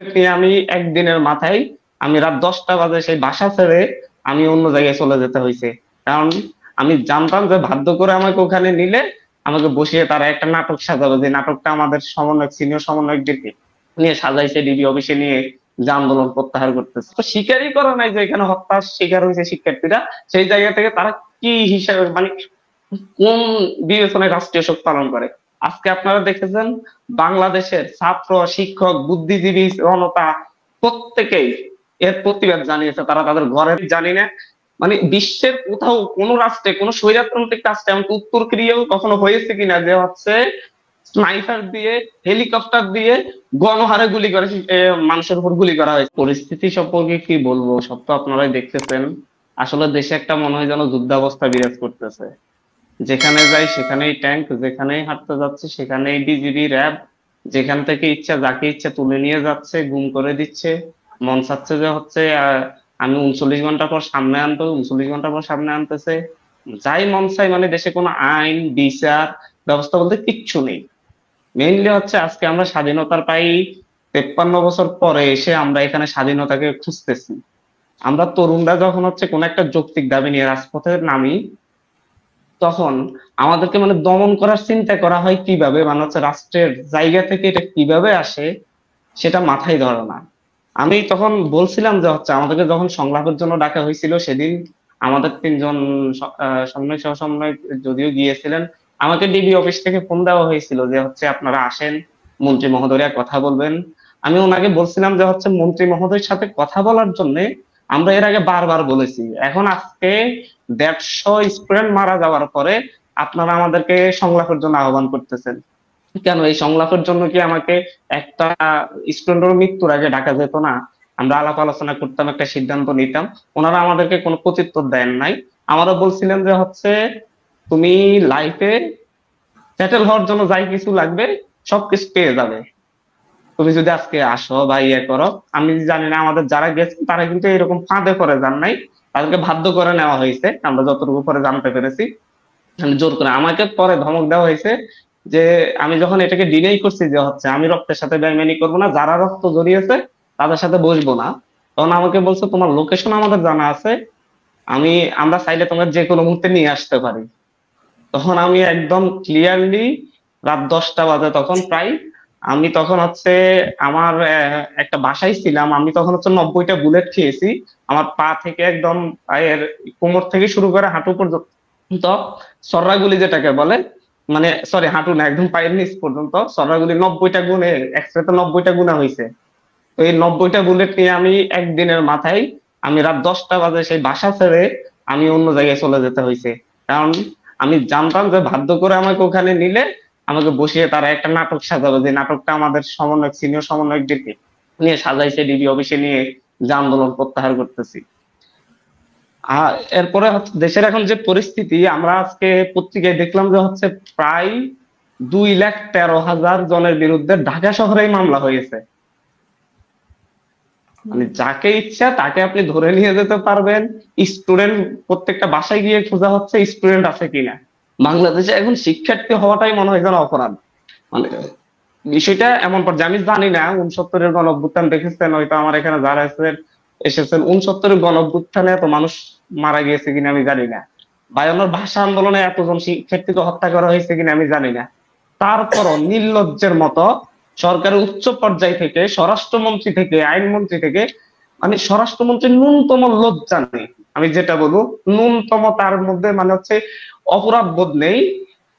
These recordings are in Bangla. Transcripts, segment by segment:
নিয়ে আমি একদিনের মাথায় আমি রাত 10টা বাজে সেই বাসা ছেড়ে আমি অন্য জায়গায় চলে যেতে হয়েছে। কারণ আমি জানতাম যে বাধ্য করে আমাকে ওখানে নিলে আমাকে বসিয়ে তারা একটা নাটক সাজাবে, যে নাটকটা আমাদের সমন্বয়ক সিনিয়র সমন্বয়কদেরকে নিয়ে সাজাইছে ডিবি অফিসে নিয়ে, যে আন্দোলন প্রত্যাহার করতেছে। তো স্বীকারই করা নাই যে এখানে হত্যার শিকার হয়েছে শিক্ষার্থীরা। সেই জায়গা থেকে তারা কি হিসাবে মানে কোন বিবেচনায় রাষ্ট্রীয় শোক পালন করে? আজকে আপনারা দেখেছেন বাংলাদেশের ছাত্র শিক্ষক বুদ্ধিজীবী জনতা প্রত্যেকেই এর প্রতিবাদ জানিয়েছে। তারা তাদের ঘরে, জানি না মানে বিশ্বের কোথাও কোন রাষ্ট্রে কোন স্বৈরতান্ত্রিক রাষ্ট্রে এমন উত্তর কোরিয়াও কখনো হয়েছে কিনা যে হচ্ছে স্নাইপার দিয়ে হেলিকপ্টার দিয়ে গণহারে গুলি করে মানুষের উপর গুলি করা হয়েছে। পরিস্থিতি সম্পর্কে কি বলবো, সব তো আপনারাই দেখতেছেন। আসলে দেশে একটা মনে হয় যেন যুদ্ধাবস্থা বিরাজ করতেছে। যেখানে যাই সেখানেই ট্যাঙ্ক, যেখানেই হাঁটতে যাচ্ছে সেখানেই বিজিবি র্যাব, যেখান থেকে ইচ্ছা যাকে ইচ্ছা তুলে নিয়ে যাচ্ছে, গুম করে দিচ্ছে। মন চাচ্ছে যে হচ্ছে আমি 39 ঘন্টা পর সামনে আনবো, 39 ঘন্টা পর সামনে আনতেছে। যাই মন চাই, মানে দেশে কোনো আইন বিচার ব্যবস্থা বলতে কিচ্ছু নেই। মেইনলি হচ্ছে আজকে আমরা স্বাধীনতার পাই 53 বছর পরে এসে আমরা এখানে স্বাধীনতাকে খুঁজতেছি। আমরা তরুণরা যখন হচ্ছে কোন একটা যৌক্তিক দাবি নিয়ে রাজপথে নামি, তখন আমাদেরকে মানে দমন করার চিন্তা করা হয় কিভাবে, মানে হচ্ছে রাষ্ট্রের জায়গা থেকে এটা কিভাবে আসে সেটা মাথায় ধরে না। আমি তখন বলছিলাম যে হচ্ছে আমাদেরকে যখন সংলাপের জন্য ডাকা হয়েছিল সেদিন আমাদের 3জন সমন্বয় সহ সমন্বয় যদিও গিয়েছিলেন, আমাকে ডিবি অফিস থেকে ফোন দেওয়া হয়েছিল যে হচ্ছে আপনারা আসেন, মন্ত্রী মহোদয়া কথা বলবেন। আমি ওনাকে বলছিলাম যে হচ্ছে মন্ত্রী মহোদয়ের সাথে কথা বলার জন্য আমরা এর আগে বারবার বলেছি, এখন আজকে 150 স্টুডেন্ট মারা যাওয়ার পরে আপনারা আমাদেরকে সংলাপের জন্য আহ্বান করতেছেন কেন? এই সংলাপের জন্য কি আমাকে একটা স্টুডেন্টের মৃত্যুর আগে ডাকা যেত না? আমরা আলাপ আলোচনা করতাম, একটা সিদ্ধান্ত নিতাম। ওনারা আমাদেরকে কোনো প্রত্যুত্তর দেন নাই। আমরা বলছিলেন যে হচ্ছে তুমি লাইফে সেটেল হওয়ার জন্য যাই কিছু লাগবে সবকিছু পেয়ে যাবে, তুমি যদি আজকে আসো বা ইয়ে করো। আমি জানি না আমাদের যারা গেছে তারা কিন্তু এরকম ফাঁদে করে যান নাই, তাদেরকে বাধ্য করে নেওয়া হয়েছে আমরা যতটুকু পরে জানতে পেরেছি। মানে জোর করে আমাকে পরে ধমক দেওয়া হয়েছে যে আমি যখন এটাকে ডিনাই করছি যে হচ্ছে আমি রক্তের সাথে বেইমানি করবো না, যারা রক্ত জড়িয়েছে তাদের সাথে বসবো না, তখন আমাকে বলছে তোমার লোকেশন আমাদের জানা আছে, আমি আমরা চাইলে তোমার যে কোনো মুহূর্তে নিয়ে আসতে পারি। তখন আমি একদম ক্লিয়ারলি রাত 10টা বাজে তখন প্রায়, আমি তখন হচ্ছে আমার একটা বাসায় ছিলাম। আমি তখন হচ্ছে 90টা বুলেট খেয়েছি, আমার পা থেকে একদম পায়ের কোমর থেকে শুরু করে হাঁটু পর্যন্ত সর্রাগুলি যেটাকে বলে, মানে সরি হাঁটু না, একদম পায়ের নিচ পর্যন্ত সর্রাগুলি 90টা গুণে, একসাথে 90টা গুণা হয়েছে। তো এই 90টা বুলেট নিয়ে আমি একদিনের মাথায় আমি রাত 10টা বাজে সেই বাসা ছেড়ে আমি অন্য জায়গায় চলে যেতে হয়েছে। কারণ আমি জানতাম যে বাধ্য করে আমাকে ওখানে নিলে আমাকে বসিয়ে তারা একটা নাটক সাজাবে, যে নাটকটা আমাদের সমন্বয়ক সিনিয়র সমন্বয়কদেরকে নিয়ে সাজাইছে ডিবি অফিসে নিয়ে, যে আন্দোলন প্রত্যাহার করতেছি। আর এরপরে হচ্ছে দেশের এখন যে পরিস্থিতি, আমরা আজকে পত্রিকায় দেখলাম যে হচ্ছে প্রায় 2,13,000 জনের বিরুদ্ধে ঢাকা শহরেই মামলা হয়েছে। মানে যাকে ইচ্ছা তাকে আপনি ধরে নিয়ে যেতে পারবেন। স্টুডেন্ট প্রত্যেকটা বাসায় গিয়ে খোঁজা হচ্ছে স্টুডেন্ট আছে কিনা। বাংলাদেশে এখন শিক্ষার্থী হওয়াটাই মনে হয় যেন অপরাধ। মানে বিষয়টা এমন পর্যায়ে, আমি জানি না 69-এর গণ অভ্যুত্থান দেখেছেন হয়তো, আমার এখানে যারা এসেছেন 69-এর গণ অভ্যুত্থানে এত মানুষ মারা গিয়েছে কিনা আমি জানি না, 52 ভাষা আন্দোলনে এতজন শিক্ষার্থীকে হত্যা করা হয়েছে কিনা আমি জানি না। তারপরও নির্লজ্জের মতো সরকারের উচ্চ পর্যায় থেকে, স্বরাষ্ট্রমন্ত্রী থেকে, আইনমন্ত্রী থেকে, মানে স্বরাষ্ট্রমন্ত্রীর ন্যূনতম লজ্জা নেই। আমি যেটা বলবো ন্যূনতম তার মধ্যে মানে হচ্ছে অপরাধ বোধ নেই।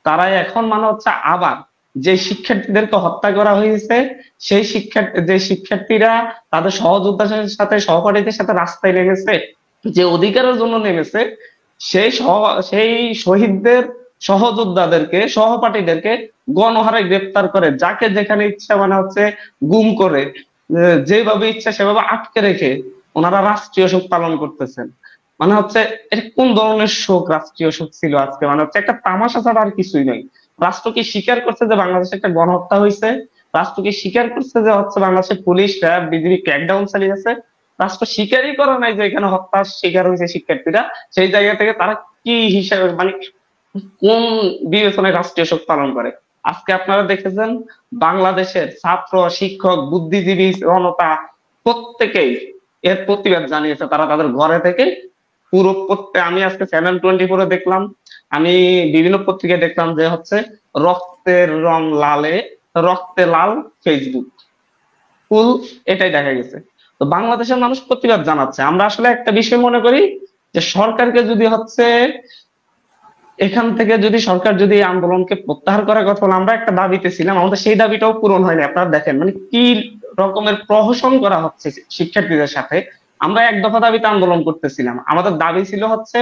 তারা এখন মানে হচ্ছে আবার যে শিক্ষার্থীদেরকে হত্যা করা হয়েছে, সেই যে শিক্ষার্থীরা তাদের সহযোদ্ধাদের সাথে সহপাঠীদের সাথে রাস্তায় নেমেছে, যে অধিকারের জন্য নেমেছে, সেই শহীদদের সহযোদ্ধাদেরকে সহপাঠীদেরকে গণহারে গ্রেপ্তার করে, যাকে যেখানে ইচ্ছা মানে হচ্ছে গুম করে, যেভাবে ইচ্ছা সেভাবে আটকে রেখে ওনারা রাষ্ট্রীয় শোক পালন করতেছেন। মানে হচ্ছে এটা কোন ধরনের শোক, রাষ্ট্রীয় শোক ছিল আজকে? মানে হচ্ছে একটা তামাশা ছাড়া আর কিছুই নয়। রাষ্ট্র কি স্বীকার করছে যে বাংলাদেশে একটা গণহত্যা হয়েছে? রাষ্ট্র কি স্বীকার করছে যে হচ্ছে বাংলাদেশে পুলিশ র্যাব বিজিবি ক্র্যাকডাউন চালিয়েছে? রাষ্ট্র স্বীকারই করা নাই যে এখানে হত্যার শিকার হয়েছে শিক্ষার্থীরা। সেই জায়গা থেকে তারা কি হিসাবে মানে কোন বিবেচনায় রাষ্ট্রীয় শোক পালন করে? আজকে আপনারা দেখেছেন বাংলাদেশের ছাত্র, শিক্ষক, বুদ্ধিজীবী জনতা প্রত্যেকেই এর প্রতিবাদ জানিয়েছে। তারা তাদের ঘরে থেকে পুরো আমি আজকে চ্যানেল 24 দেখলাম, আমি বিভিন্ন পত্রিকায় দেখলাম যে হচ্ছে রক্তের রং লালে, রক্তে লাল ফেসবুক ফুল, এটাই দেখা গেছে। তো বাংলাদেশের মানুষ প্রতিবাদ জানাচ্ছে। আমরা আসলে একটা বিষয় মনে করি যে সরকারকে যদি হচ্ছে এখান থেকে যদি সরকার যদি এই আন্দোলনকে প্রত্যাহার করার কথা বলে, আমরা একটা দাবিতে ছিলাম, আমাদের সেই দাবিটাও পূরণ হয়নি। আপনারা দেখেন মানে কি রকমের প্রহসন করা হচ্ছে শিক্ষার্থীদের সাথে। আমরা এক দফা দাবিতে আন্দোলন করতেছিলাম, আমাদের দাবি ছিল হচ্ছে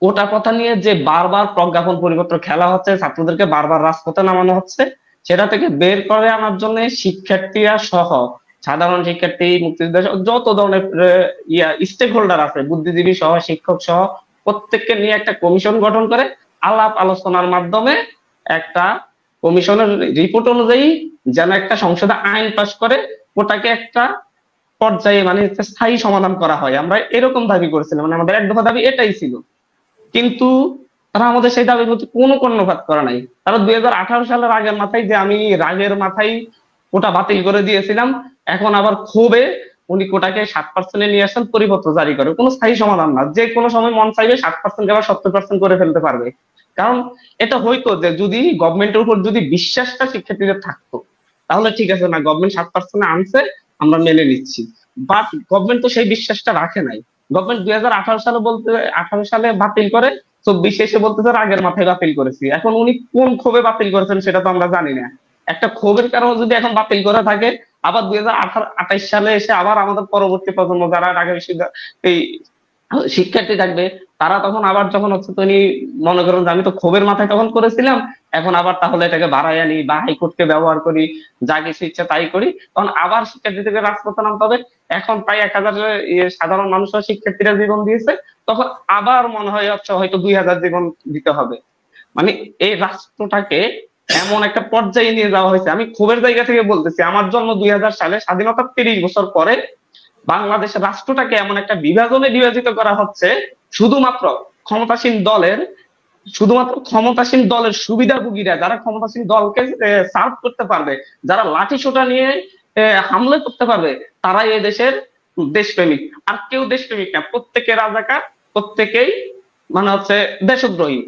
কোটা কথা নিয়ে যে বারবার প্রজ্ঞাপন পরিপত্র খেলা হচ্ছে, ছাত্রদেরকে বারবার রাজপথে নামানো হচ্ছে, সেটা থেকে বের করে আনার জন্য শিক্ষার্থীরা সহ সাধারণ শিক্ষার্থী, মুক্তিযোদ্ধা যত ধরনের স্টেক হোল্ডার আছে, বুদ্ধিজীবী সহ শিক্ষক সহ প্রত্যেককে নিয়ে একটা কমিশন গঠন করে আলাপ আলোচনার মাধ্যমে একটা কমিশনের রিপোর্ট অনুযায়ী যেন একটা সংসদে আইন পাস করে ওটাকে একটা পর্যায়ে মানে স্থায়ী সমাধান করা হয়। আমরা এরকম দাবি করেছিলাম, মানে আমাদের এক দফা দাবি এটাই ছিল। কিন্তু তারা আমাদের সেই দাবির প্রতি কোনো কর্ণপাত করে নাই। তারা 2018 সালের আগের মাথায় যে আমি রাগের মাথায় কোটা বাতিল করে দিয়েছিলাম, এখন আবার ক্ষোভে উনি কোটাকে 7% নিয়ে আসেন, পরিপত্র জারি করে। কোনো স্থায়ী সমাধান না, যে কোনো সময় মন চাইবে 7% আবার 70% করে ফেলতে পারবে। কারণ এটা হয়তো যে যদি গভর্নমেন্টের উপর যদি বিশ্বাসটা শিক্ষার্থীদের থাকতো তাহলে ঠিক আছে, না গভর্নমেন্ট 7% আনছে আমরা মেনে নিচ্ছি, বাট গভর্নমেন্ট তো সেই বিশ্বাসটা রাখে নাই। গভর্নমেন্ট 2018 সালে বাতিল করে, 24 এসে বলতেছে আগের মাথায় বাতিল করেছি। এখন উনি কোন ক্ষোভে বাতিল করেছেন সেটা তো আমরা জানি না। একটা ক্ষোভের কারণে যদি এখন বাতিল করে থাকে, আবার 2028 সালে এসে আবার আমাদের পরবর্তী প্রজন্ম যারা ঢাকা বিশ্ববিদ্যালয় এই শিক্ষার্থী থাকবে, তারা তখন আবার যখন হচ্ছে তিনি মনে করেন যে আমি তো ক্ষোভের মাথায় তখন করেছিলাম, এখন আবার তাহলে এটাকে বাড়াই আনি বা হাইকোর্টকে ব্যবহার করি, যা কিছু ইচ্ছা তাই করি, তখন আবার শিক্ষার্থীদেরকে রাজপথে নামতে হবে। এখন প্রায় 1000 সাধারণ মানুষরা শিক্ষার্থীরা জীবন দিয়েছে, তখন আবার মনে হয় হচ্ছে হয়তো 2000 জীবন দিতে হবে। মানে এই রাষ্ট্রটাকে এমন একটা পর্যায়ে নিয়ে যাওয়া হয়েছে। আমি ক্ষোভের জায়গা থেকে বলতেছি, আমার জন্ম 2000 সালে, স্বাধীনতার 30 বছর পরে বাংলাদেশের রাষ্ট্রটাকে এমন একটা বিভাজনে বিভাজিত করা হচ্ছে শুধুমাত্র ক্ষমতাসীন দলের ক্ষমতাসীন দলের সুবিধাভোগীরা, যারা ক্ষমতাসীন দলকে সার্ভ করতে পারবে, যারা লাঠি সোটা নিয়ে হামলা করতে পারবে, তারাই এই দেশের দেশপ্রেমিক। আর কেউ দেশপ্রেমিক না, প্রত্যেকে রাজাকার, প্রত্যেকেই মানে হচ্ছে দেশদ্রোহী।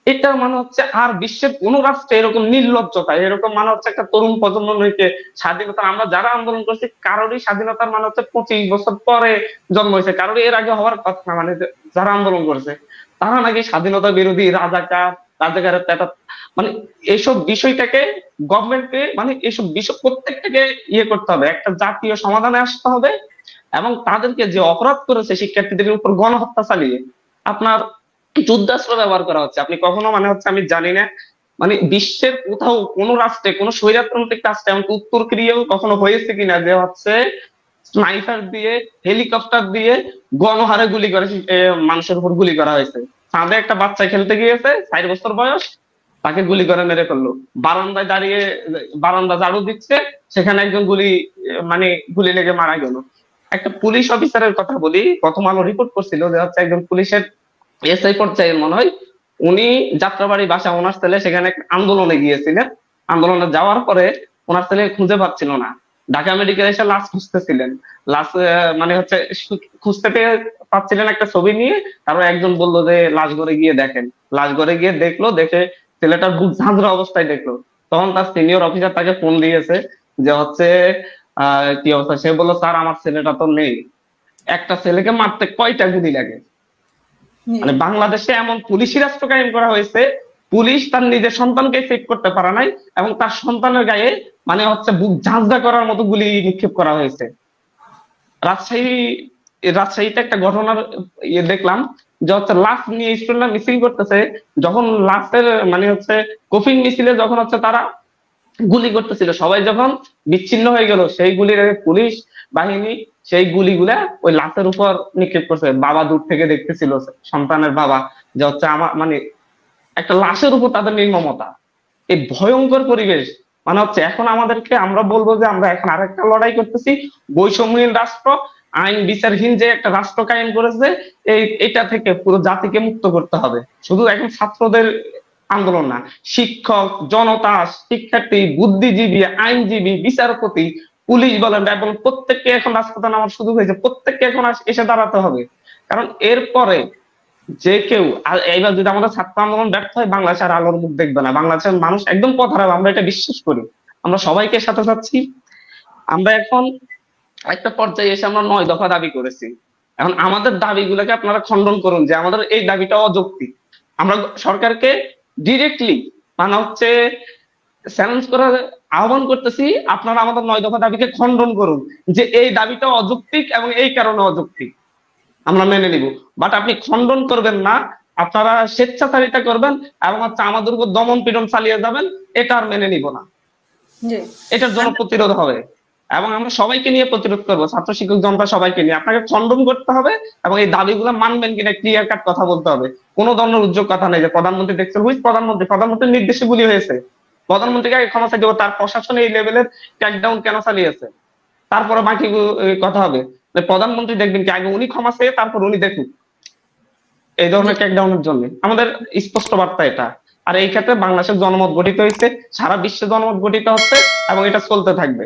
এটা মানে হচ্ছে আর বিশ্বের কোন রাষ্ট্রে এরকম নির্লজ্জতা, এরকম মানে হচ্ছে একটা তরুণ প্রজন্মকে স্বাধীনতা, আমরা যারা আন্দোলন করছি কারোরই স্বাধীনতার মানে হচ্ছে 25 বছর পরে জন্ম হয়েছে, কারোরই এর আগে হওয়ার কথা না। মানে যারা আন্দোলন করেছে তারা নাকি স্বাধীনতা বিরোধী, রাজাকারের পেটা। মানে এইসব বিষয়টাকে গভর্নমেন্টকে মানে এইসব বিষয় প্রত্যেকটাকে করতে হবে, একটা জাতীয় সমাধানে আসতে হবে। এবং তাদেরকে যে অপরাধ করেছে শিক্ষার্থীদের উপর গণহত্যা চালিয়ে আপনার যুদ্ধাস্ত্র ব্যবহার করা হচ্ছে, আপনি কখনো মানে হচ্ছে আমি জানি না মানে বিশ্বের কোথাও কোন রাষ্ট্রে কোন স্বৈরতান্ত্রিক রাষ্ট্রে এমন উত্তর কোরিয়াও কখনো হয়েছে কিনা যে হচ্ছে স্নাইপার দিয়ে, হেলিকপ্টার দিয়ে গণহারে গুলি করে মানুষের উপর গুলি করা হয়েছে। চাঁদে একটা বাচ্চা খেলতে গিয়েছে 4 বছর বয়স, তাকে গুলি করে মেরে ফেললো। বারান্দায় দাঁড়িয়ে বারান্দা ঝাড়ু দিচ্ছে, সেখানে একজন মানে গুলি লেগে মারা গেল। একটা পুলিশ অফিসারের কথা বলি, প্রথম আলো রিপোর্ট করছিল যে হচ্ছে একজন পুলিশের এসআই পর্যায়ের মনে হয়, উনি যাত্রাবাড়ি বাসা, ওনার ছেলে সেখানে আন্দোলনে গিয়েছিলেন। আন্দোলনে যাওয়ার পরে ওনার ছেলে খুঁজে পাচ্ছিল না, ঢাকা মেডিকেল এসে লাশ খুঁজতেছিলেন। লাশ মানে হচ্ছে খুঁজতে পেয়ে পাচ্ছিলেন একটা ছবি নিয়ে, তারপর একজন বললো যে লাশ ঘরে গিয়ে দেখেন। লাশ ঘরে গিয়ে দেখলো, দেখে ছেলেটার বুক ঝাঁঝরা অবস্থায় দেখলো। তখন তার সিনিয়র অফিসার তাকে ফোন দিয়েছে যে হচ্ছে কি অবস্থা, সে বললো স্যার আমার ছেলেটা তো নেই। একটা ছেলেকে মারতে কয়টা গুলি লাগে? মানে বাংলাদেশে এমন পুলিশি রাষ্ট্র কায়েম করা হয়েছে, পুলিশ তার নিজের সন্তানকে সেভ করতে পারে নাই এবং তার সন্তানের গায়ে মানে হচ্ছে বুক ঝাঁঝরা করার মতো গুলি নিক্ষেপ করা হয়েছে। রাজশাহী রাজশাহীতে একটা ঘটনার দেখলাম যে হচ্ছে লাশ নিয়ে স্টুডেন্টরা মিছিল করতেছে, যখন লাশের মানে হচ্ছে কফিন মিছিলে যখন হচ্ছে তারা গুলি করতেছিল, সবাই যখন বিচ্ছিন্ন হয়ে গেল, সেই গুলির পুলিশ বাহিনী সেই গুলিগুলা ওই লাশের উপর নিক্ষেপ করছে। বাবা দূর থেকে দেখতেছিল, সন্তানের বাবা, যে হচ্ছে আমার মানে একটা লাশের উপর তাদের নির্মমতা। এই ভয়ঙ্কর পরিবেশ মানে হচ্ছে এখন আমাদেরকে, আমরা বলবো যে আমরা এখন আরেকটা লড়াই করতেছি, বৈষম্যহীন রাষ্ট্র, আইন বিচারহীন যে একটা রাষ্ট্র কায়েম করেছে, এটা থেকে পুরো জাতিকে মুক্ত করতে হবে। শুধু এখন ছাত্রদের আন্দোলন না, শিক্ষক, জনতা, শিক্ষার্থী, বুদ্ধিজীবী, আইনজীবী, বিচারপতি, পুলিশ বলেন এবং প্রত্যেককে এখন রাজপথে নামার সুযোগ হয়েছে, প্রত্যেককে এখন এসে দাঁড়াতে হবে। কারণ এরপরে যে কেউ এইবার যদি আমাদের ছাত্র আন্দোলন ব্যর্থ হয়, বাংলাদেশ আর আলোর মুখ দেখবে না, বাংলাদেশের মানুষ একদম পথ হারাবে, আমরা এটা বিশ্বাস করি। আমরা সবাইকে সাথে চাচ্ছি। আমরা এখন একটা পর্যায়ে এসে আমরা 9 দফা দাবি করেছি। এখন আমাদের দাবিগুলোকে আপনারা খণ্ডন করুন যে আমাদের এই দাবিটা অযৌক্তিক। আমরা সরকারকে ডিরেক্টলি মানে হচ্ছে চ্যালেঞ্জ করার আহ্বান করতেছি, আপনারা আমাদের 9 দফা দাবিকে খণ্ডন করুন যে এই দাবিটা অযৌক্তিক এবং এই কারণে অযৌক্তিক, আমরা মেনে নিব। বাট আপনি খণ্ডন করবেন না, আপনারা স্বেচ্ছাচারিতা করবেন এবং হচ্ছে আমাদের উপর দমন পীড়ন চালিয়ে যাবেন, এটা আর মেনে নিব না। এটার জন্য প্রতিরোধ হবে এবং আমরা সবাইকে নিয়ে প্রতিরোধ করবো, ছাত্র শিক্ষক জনতা সবাইকে নিয়ে। আপনাকে খণ্ডন করতে হবে এবং এই দাবিগুলো মানবেন কিনা ক্লিয়ার কাট কথা বলতে হবে। কোনো ধরনের উদ্যোগ কথা নেই যে প্রধানমন্ত্রী দেখছেন, হুইচ প্রধানমন্ত্রীর নির্দেশে গুলি হয়েছে, প্রধানমন্ত্রীকে আগে ক্ষমা চাইতে হবে, তার প্রশাসনে এই লেভেলের ক্র্যাকডাউন কেন চালিয়েছে, তারপরে বাকি কথা হবে। প্রধানমন্ত্রী দেখবেন কি আগে উনি ক্ষমা চেয়ে তারপর উনি দেখুন এই ধরনের ক্র্যাকডাউনের জন্য। আমাদের স্পষ্ট বার্তা এটা। আর এই ক্ষেত্রে বাংলাদেশের জনমত গঠিত হয়েছে, সারা বিশ্বে জনমত গঠিত হচ্ছে এবং এটা চলতে থাকবে।